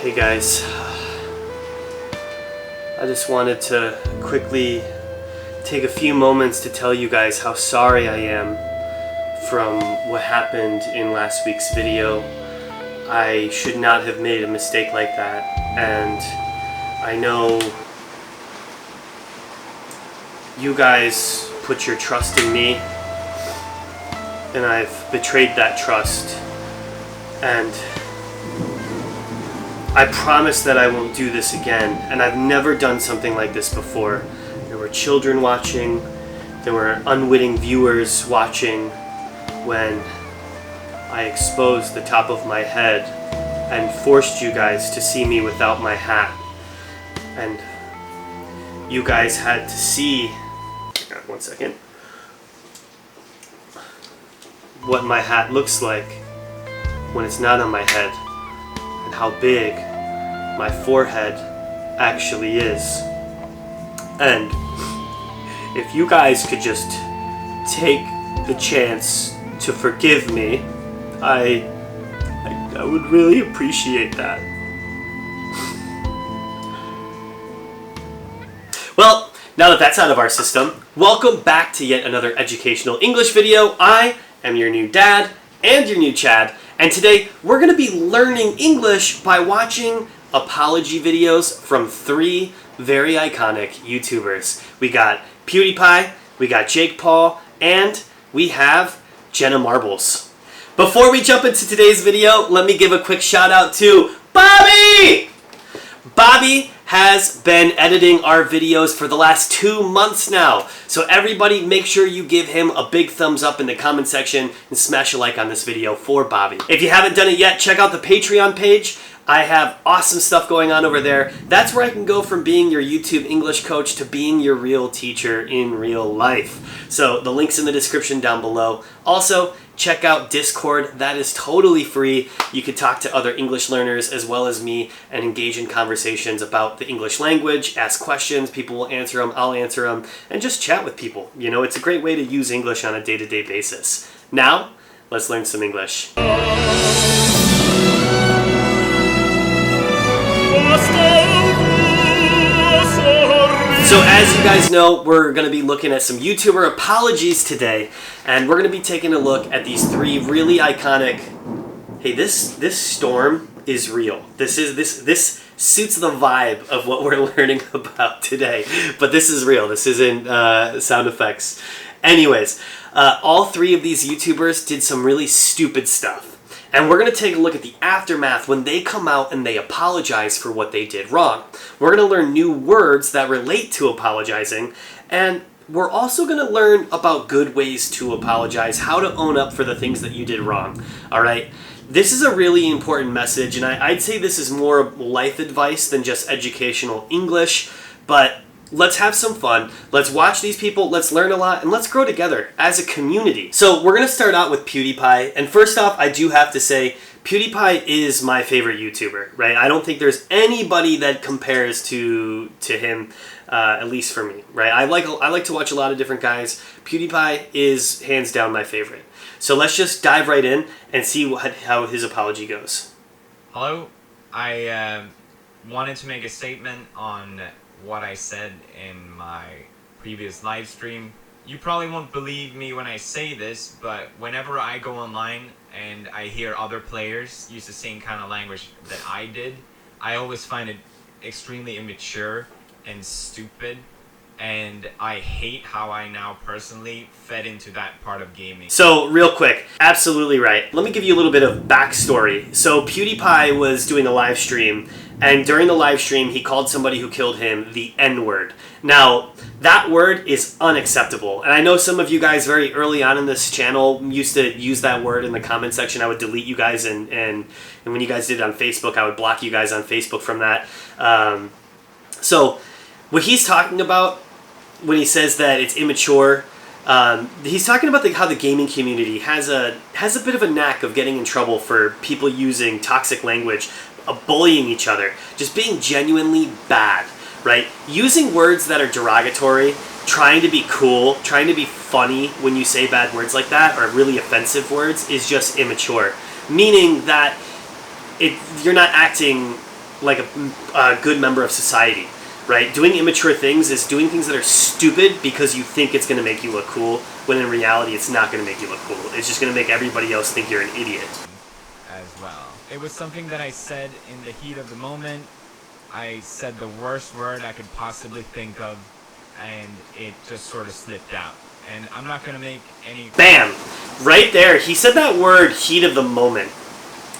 Hey guys, I just wanted to quickly take a few moments to tell you guys how sorry I am from what happened in last week's video. I should not have made a mistake like that, and I know you guys put your trust in me, and I've betrayed that trust, and I promise that I won't do this again. And I've never done something like this before. There were children watching, there were unwitting viewers watching when I exposed the top of my head and forced you guys to see me without my hat. And you guys had to see, hang on one second, what my hat looks like when it's not on my head, and how big my forehead actually is. And if you guys could just take the chance to forgive me, I would really appreciate that. Well, now that that's out of our system, welcome back to yet another educational English video. I am your new dad and your new Chad, and today we're going to be learning English by watching apology videos from three very iconic YouTubers. We got Pewdiepie, we got Jake Paul, and we have Jenna Marbles. Before we jump into today's video, let me give a quick shout out to Bobby! Bobby has been editing our videos for the last 2 months now. So everybody make sure you give him a big thumbs up in the comment section and smash a like on this video for Bobby. If you haven't done it yet, check out the Patreon page. I have awesome stuff going on over there. That's where I can go from being your YouTube English coach to being your real teacher in real life. So the link's in the description down below. Also, check out Discord. That is totally free. You can talk to other English learners as well as me and engage in conversations about the English language, ask questions, people will answer them, I'll answer them, and just chat with people. You know, it's a great way to use English on a day-to-day basis. Now, let's learn some English. So as you guys know, we're going to be looking at some YouTuber apologies today, and we're going to be taking a look at these three really iconic. Hey, this storm is real. This suits the vibe of what we're learning about today, but this is real. This isn't sound effects. Anyways, all three of these YouTubers did some really stupid stuff. And we're going to take a look at the aftermath when they come out and they apologize for what they did wrong. We're going to learn new words that relate to apologizing, and we're also going to learn about good ways to apologize, how to own up for the things that you did wrong. All right? This is a really important message, and I'd say this is more life advice than just educational English, but let's have some fun. Let's watch these people, let's learn a lot, and let's grow together as a community. So we're going to start out with Pewdiepie, and first off, I do have to say, Pewdiepie is my favorite YouTuber, right? I don't think there's anybody that compares to him, at least for me, right? I like to watch a lot of different guys. Pewdiepie is hands down my favorite. So let's just dive right in and see how his apology goes. Hello, I wanted to make a statement on what I said in my previous live stream. You probably won't believe me when I say this, but whenever I go online and I hear other players use the same kind of language that I did, I always find it extremely immature and stupid, and I hate how I now personally fed into that part of gaming. So real quick, absolutely right. Let me give you a little bit of backstory. So Pewdiepie was doing a live stream, and during the live stream, he called somebody who killed him the N-word. Now, that word is unacceptable. And I know some of you guys very early on in this channel used to use that word in the comment section. I would delete you guys, and when you guys did it on Facebook, I would block you guys on Facebook from that. So what he's talking about when he says that it's immature, he's talking about how the gaming community has a bit of a knack of getting in trouble for people using toxic language, bullying each other, just being genuinely bad, right? Using words that are derogatory, trying to be cool, trying to be funny when you say bad words like that, or really offensive words, is just immature. Meaning that you're not acting like a good member of society, right? Doing immature things is doing things that are stupid because you think it's going to make you look cool, when in reality it's not going to make you look cool. It's just going to make everybody else think you're an idiot. As well. It was something that I said in the heat of the moment. I said the worst word I could possibly think of, and it just sort of slipped out. And I'm not going to make any... Bam! Right there. He said that word, heat of the moment.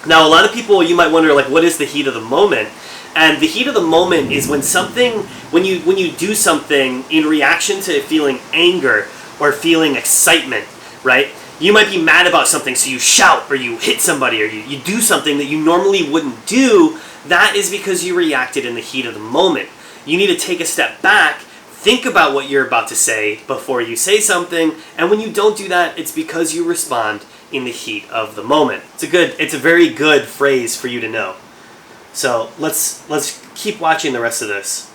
Now, a lot of people, you might wonder, like, what is the heat of the moment? And the heat of the moment is when something, when you do something in reaction to feeling anger or feeling excitement, right? You might be mad about something, so you shout or you hit somebody or you do something that you normally wouldn't do. That is because you reacted in the heat of the moment. You need to take a step back, think about what you're about to say before you say something, and when you don't do that, it's because you respond in the heat of the moment. It's a very good phrase for you to know. So let's keep watching the rest of this.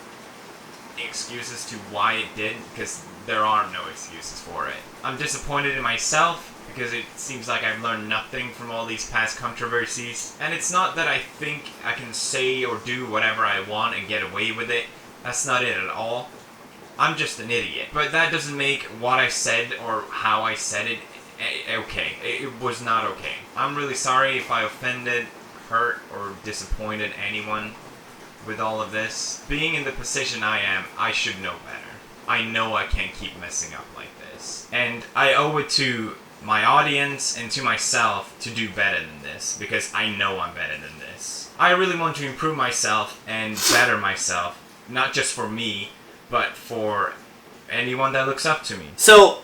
Excuses to why it did, because there are no excuses for it. I'm disappointed in myself because it seems like I've learned nothing from all these past controversies. And it's not that I think I can say or do whatever I want and get away with it. That's not it at all. I'm just an idiot. But that doesn't make what I said or how I said it okay. It was not okay. I'm really sorry if I offended, hurt, or disappointed anyone with all of this. Being in the position I am, I should know better. I know I can't keep messing up like this. And I owe it to my audience and to myself to do better than this, because I know I'm better than this. I really want to improve myself and better myself, not just for me, but for anyone that looks up to me. So,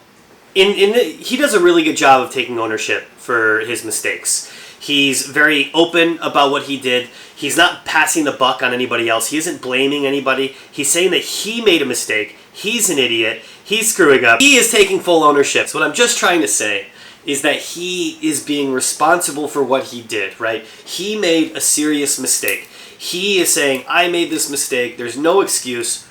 he does a really good job of taking ownership for his mistakes. He's very open about what he did. He's not passing the buck on anybody else. He isn't blaming anybody. He's saying that he made a mistake. He's an idiot. He's screwing up. He is taking full ownership. So what I'm just trying to say is that he is being responsible for what he did, right? He made a serious mistake. He is saying, I made this mistake. There's no excuse.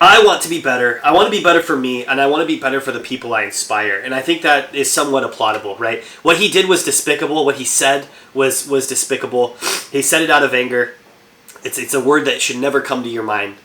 I want to be better. I want to be better for me, and I want to be better for the people I inspire. And I think that is somewhat applaudable, right? What he did was despicable. What he said was despicable. He said it out of anger. It's a word that should never come to your mind.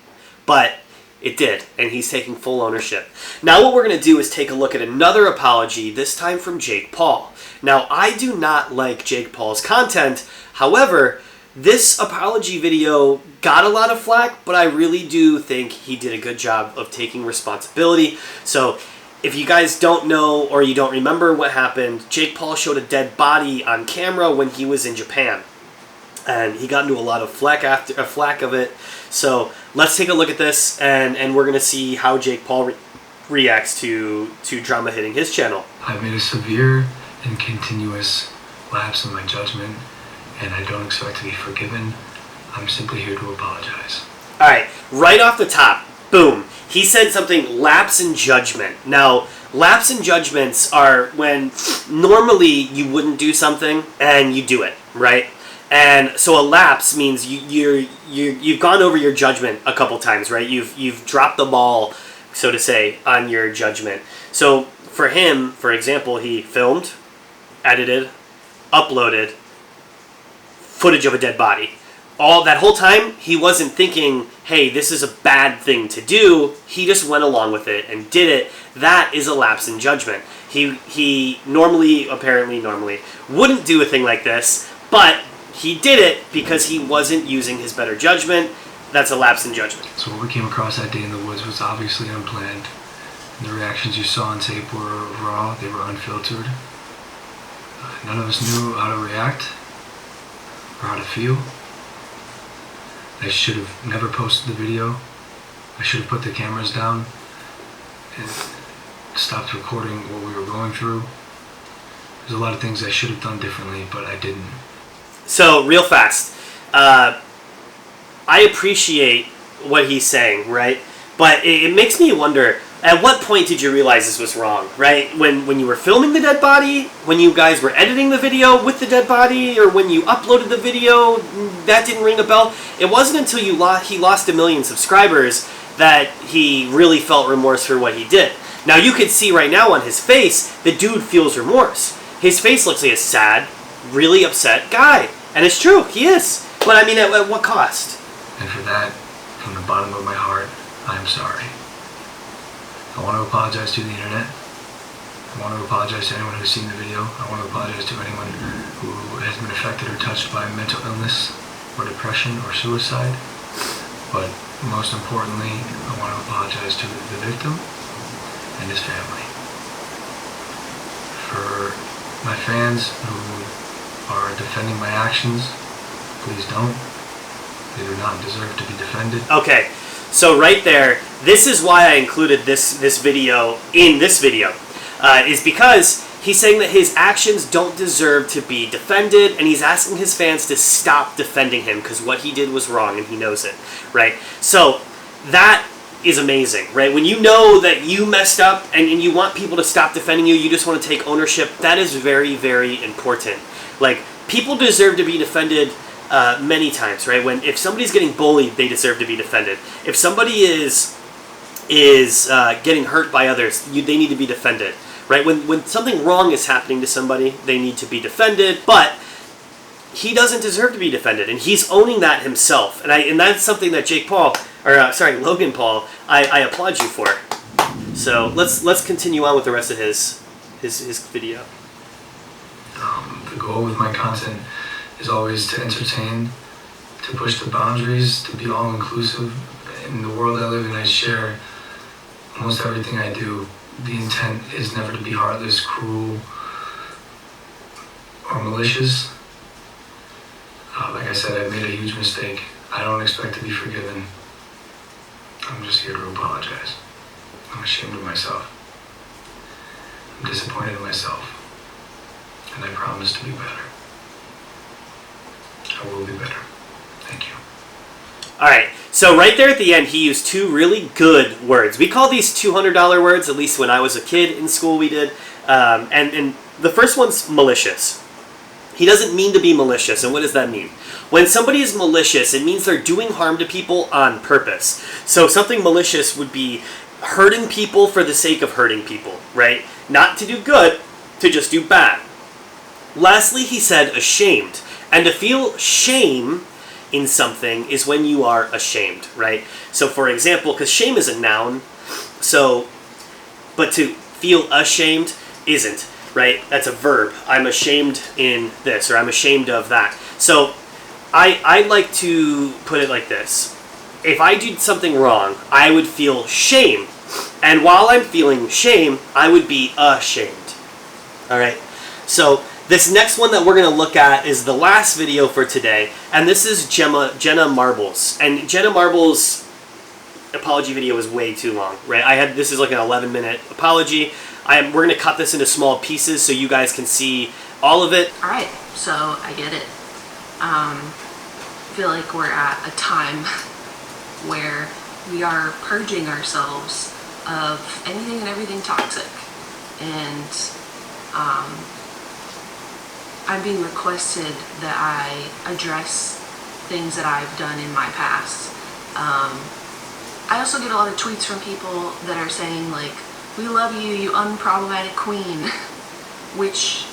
But it did, and he's taking full ownership. Now what we're going to do is take a look at another apology, this time from Jake Paul. Now, I do not like Jake Paul's content. However, this apology video got a lot of flack, but I really do think he did a good job of taking responsibility. So if you guys don't know or you don't remember what happened, Jake Paul showed a dead body on camera when he was in Japan. And he got into a lot of flack of it. So let's take a look at this, and we're going to see how Jake Paul reacts to drama hitting his channel. I've made a severe and continuous lapse in my judgment, and I don't expect to be forgiven. I'm simply here to apologize. All right, right off the top, boom. He said something, lapse in judgment. Now, lapse in judgments are when normally you wouldn't do something and you do it, right? And so a lapse means you've gone over your judgment a couple times, right? You've dropped the ball, so to say, on your judgment. So for him, for example, he filmed, edited, uploaded footage of a dead body. All that whole time, he wasn't thinking, hey, this is a bad thing to do. He just went along with it and did it. That is a lapse in judgment. He normally wouldn't do a thing like this, but he did it because he wasn't using his better judgment. That's a lapse in judgment. So what we came across that day in the woods was obviously unplanned. And the reactions you saw on tape were raw, they were unfiltered. None of us knew how to react or how to feel. I should have never posted the video. I should have put the cameras down and stopped recording what we were going through. There's a lot of things I should have done differently, but I didn't. So, real fast, I appreciate what he's saying, right? But it makes me wonder, at what point did you realize this was wrong, right? When you were filming the dead body, when you guys were editing the video with the dead body, or when you uploaded the video, that didn't ring a bell? It wasn't until he lost 1 million subscribers that he really felt remorse for what he did. Now, you can see right now on his face, the dude feels remorse. His face looks like a sad, really upset guy. And it's true, he is. But I mean, at what cost? And for that, from the bottom of my heart, I'm sorry. I want to apologize to the internet. I want to apologize to anyone who's seen the video. I want to apologize to anyone who has been affected or touched by mental illness or depression or suicide. But most importantly, I want to apologize to the victim and his family. For my fans who are defending my actions, please don't. They do not deserve to be defended. Okay, so right there, this is why I included this video in this video. Is because he's saying that his actions don't deserve to be defended, and he's asking his fans to stop defending him because what he did was wrong and he knows it, right? So that is amazing, right? When you know that you messed up and you want people to stop defending you, you just want to take ownership, that is very, very important. Like, people deserve to be defended many times, right? If somebody's getting bullied, they deserve to be defended. If somebody is getting hurt by others, they need to be defended. Right? When something wrong is happening to somebody, they need to be defended, but he doesn't deserve to be defended, and he's owning that himself. And that's something that Logan Paul, I applaud you for. So let's continue on with the rest of his video. The goal with my content is always to entertain, to push the boundaries, to be all-inclusive. In the world I live in, I share almost everything I do. The intent is never to be heartless, cruel, or malicious. Like I said, I've made a huge mistake. I don't expect to be forgiven. I'm just here to apologize. I'm ashamed of myself. I'm disappointed in myself. And I promise to be better. I will be better. Thank you. Alright, so right there at the end, he used two really good words. We call these $200 words, at least when I was a kid in school we did. And the first one's malicious. He doesn't mean to be malicious, and what does that mean? When somebody is malicious, it means they're doing harm to people on purpose. So something malicious would be hurting people for the sake of hurting people, right? Not to do good, to just do bad. Lastly, he said ashamed. And to feel shame in something is when you are ashamed, right? So for example, because shame is a noun, but to feel ashamed isn't, right? That's a verb. I'm ashamed in this, or I'm ashamed of that. So I like to put it like this. If I did something wrong, I would feel shame. And while I'm feeling shame, I would be ashamed. All right? So this next one that we're going to look at is the last video for today, and this is Jenna Marbles. And Jenna Marbles' apology video was way too long, right? This is like an 11-minute apology. We're going to cut this into small pieces so you guys can see all of it. All right, so I get it. I feel like we're at a time where we are purging ourselves of anything and everything toxic, and I'm being requested that I address things that I've done in my past. I also get a lot of tweets from people that are saying, like, we love you, you unproblematic queen, which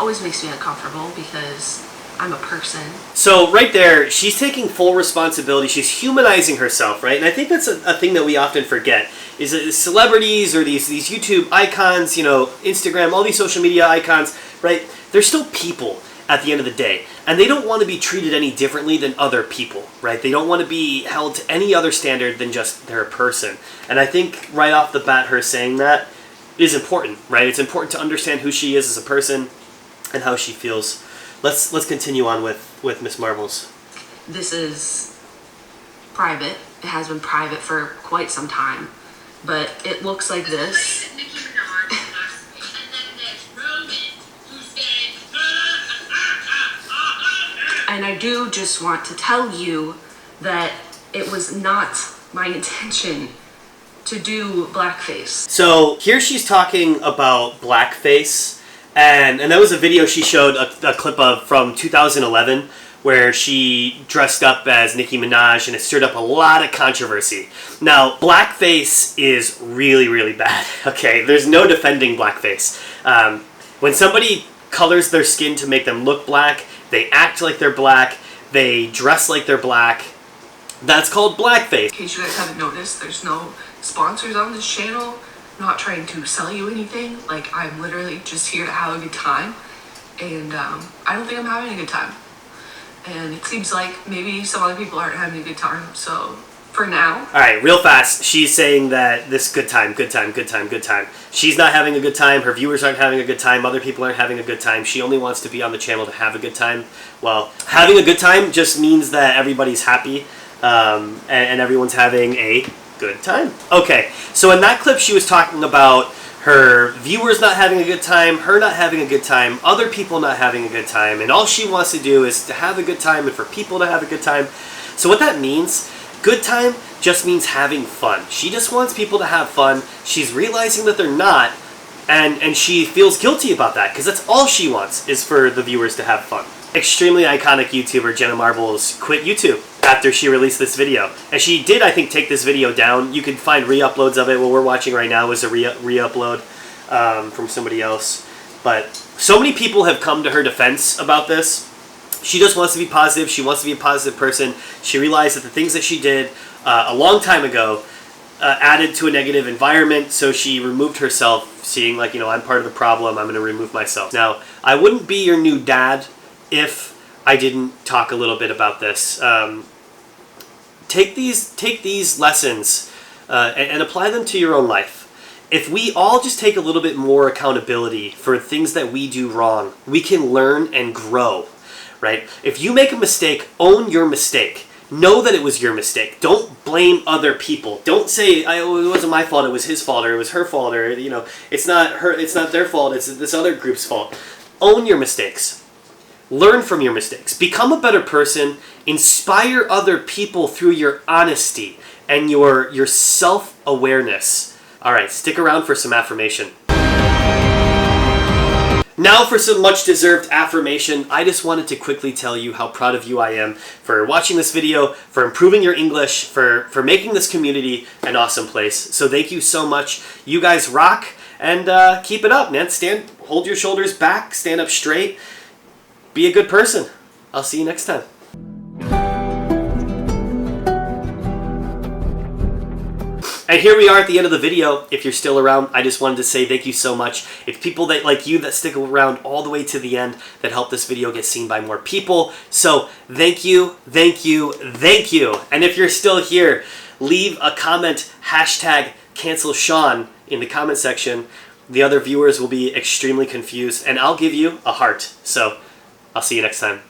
always makes me uncomfortable because I'm a person. So right there, she's taking full responsibility. She's humanizing herself, right? And I think that's a thing that we often forget, is that celebrities or these YouTube icons, Instagram, all these social media icons, right? They're still people at the end of the day. And they don't want to be treated any differently than other people, right? They don't want to be held to any other standard than just they're a person. And I think right off the bat, her saying that is important, right? It's important to understand who she is as a person and how she feels. Let's continue on with Miss Marbles. This is private. It has been private for quite some time, but it looks like this. And I do just want to tell you that it was not my intention to do blackface. So here she's talking about blackface, and that was a video she showed a clip of from 2011 where she dressed up as Nicki Minaj, and it stirred up a lot of controversy. Now, blackface is really, really bad, okay? There's no defending blackface. When somebody colors their skin to make them look black, they act like they're black, They dress like they're black. That's called blackface. In case you guys haven't noticed, there's no sponsors on this channel. I'm not trying to sell you anything. Like, I'm literally just here to have a good time. And I don't think I'm having a good time. And it seems like maybe some other people aren't having a good time. So for now. All right, real fast. She's saying that this good time. She's not having a good time. Her viewers aren't having a good time. Other people aren't having a good time. She only wants to be on the channel to have a good time. Well, having a good time just means that everybody's happy and everyone's having a good time. Okay, so in that clip she was talking about her viewers not having a good time, her not having a good time, other people not having a good time, and all she wants to do is to have a good time and for people to have a good time. So what that means, good time just means having fun. She just wants people to have fun. She's realizing that they're not, and she feels guilty about that because that's all she wants is for the viewers to have fun. Extremely iconic YouTuber Jenna Marbles quit YouTube after she released this video. And she did, I think, take this video down. You can find re-uploads of it. What we're watching right now is a re-upload from somebody else. But so many people have come to her defense about this. She just wants to be positive. She wants to be a positive person. She realized that the things that she did a long time ago added to a negative environment, so she removed herself, seeing like, you know, I'm part of the problem, I'm going to remove myself. Now, I wouldn't be your new dad if I didn't talk a little bit about this. Take these lessons and apply them to your own life. If we all just take a little bit more accountability for things that we do wrong, we can learn and grow, right? If you make a mistake, own your mistake. Know that it was your mistake. Don't blame other people. Don't say, it wasn't my fault, it was his fault, or it was her fault, or, you know, it's not their fault, it's this other group's fault. Own your mistakes. Learn from your mistakes. Become a better person. Inspire other people through your honesty and your self-awareness. All right, stick around for some affirmation. Now for some much-deserved affirmation. I just wanted to quickly tell you how proud of you I am for watching this video, for improving your English, for making this community an awesome place. So thank you so much. You guys rock, and keep it up, man. Hold your shoulders back, stand up straight. Be a good person. I'll see you next time. And here we are at the end of the video. If you're still around, I just wanted to say thank you so much. It's people that like you that stick around all the way to the end that help this video get seen by more people. So thank you, thank you, thank you. And if you're still here, leave a comment, #CancelSean in the comment section. The other viewers will be extremely confused, and I'll give you a heart. So I'll see you next time.